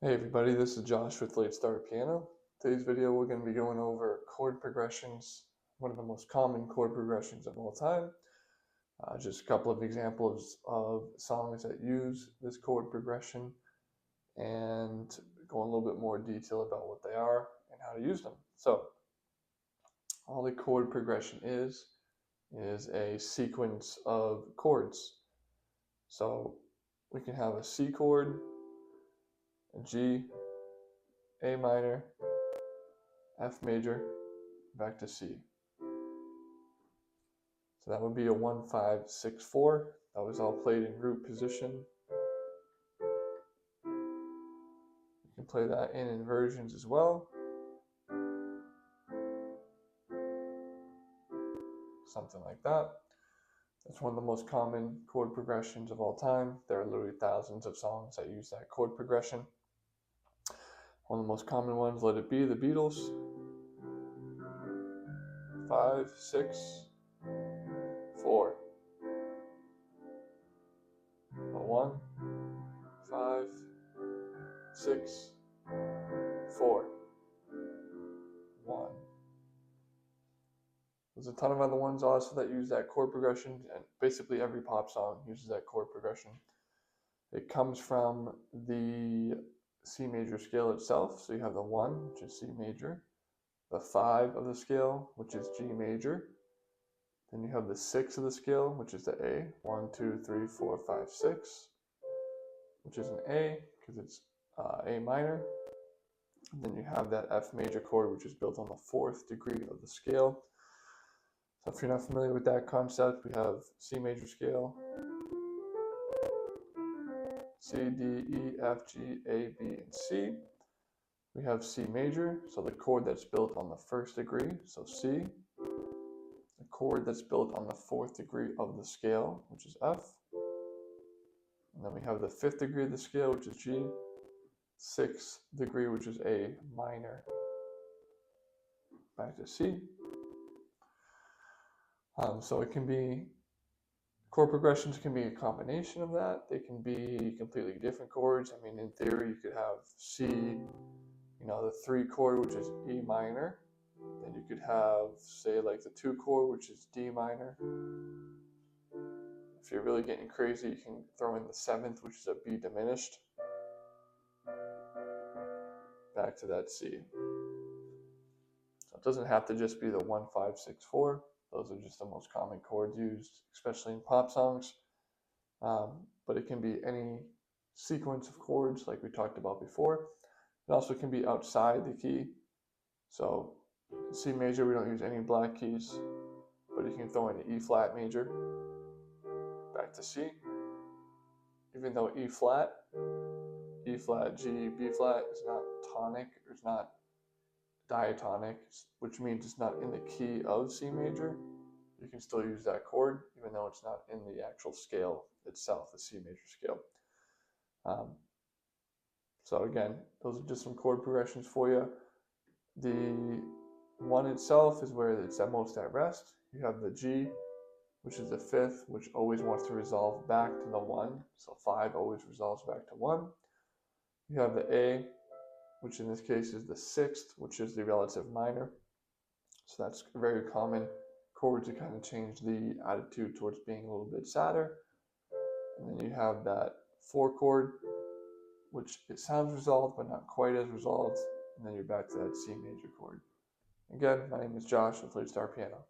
Hey everybody, this is Josh with Late Start Piano. Today's video we're going to be going over chord progressions, one of the most common chord progressions of all time. Just a couple of examples of songs that use this chord progression and go in a little bit more detail about what they are and how to use them. So, all the chord progression is a sequence of chords. So, we can have a C chord, a G, A minor, F major, back to C. So that would be a 1-5-6-4. That was all played in root position. You can play that in inversions as well. Something like that. That's one of the most common chord progressions of all time. There are literally thousands of songs that use that chord progression. One of the most common ones, Let It Be, the Beatles. 5, 6, 4. 1, 5, 6, 4. 1. There's a ton of other ones also that use that chord progression, and basically every pop song uses that chord progression. It comes from the C major scale itself. So you have the 1, which is C major, the 5 of the scale, which is G major. Then you have the 6 of the scale, which is the A. 1, 2, 3, 4, 5, 6, which is an A because it's A minor. And then you have that F major chord, which is built on the 4th degree of the scale. So if you're not familiar with that concept, we have C major scale, C, D, E, F, G, A, B, and C. We have C major, so the chord that's built on the 1st degree, so C. The chord that's built on the 4th degree of the scale, which is F. And then we have the 5th degree of the scale, which is G. 6th degree, which is A minor. Back to C. So it can be, chord progressions can be a combination of that. They can be completely different chords. I mean, in theory, you could have C, the 3 chord, which is E minor. Then you could have, say, like the 2 chord, which is D minor. If you're really getting crazy, you can throw in the 7th, which is a B diminished. Back to that C. So it doesn't have to just be the 1, 5, 6, 4. Those are just the most common chords used, especially in pop songs. But it can be any sequence of chords like we talked about before. It also can be outside the key. So in C major, we don't use any black keys, but you can throw in an E flat major. Back to C. Even though E flat, G, B flat is not tonic, or it's not diatonic, which means it's not in the key of C major. You can still use that chord, even though it's not in the actual scale itself, the C major scale. So again, those are just some chord progressions for you. The 1 itself is where it's at most at rest. You have the G, which is the 5th, which always wants to resolve back to the 1. So 5 always resolves back to 1. You have the A, which in this case is the 6th, which is the relative minor. So that's a very common chord to kind of change the attitude towards being a little bit sadder. And then you have that 4 chord, which it sounds resolved, but not quite as resolved. And then you're back to that C major chord. Again, my name is Josh with Late Start Piano.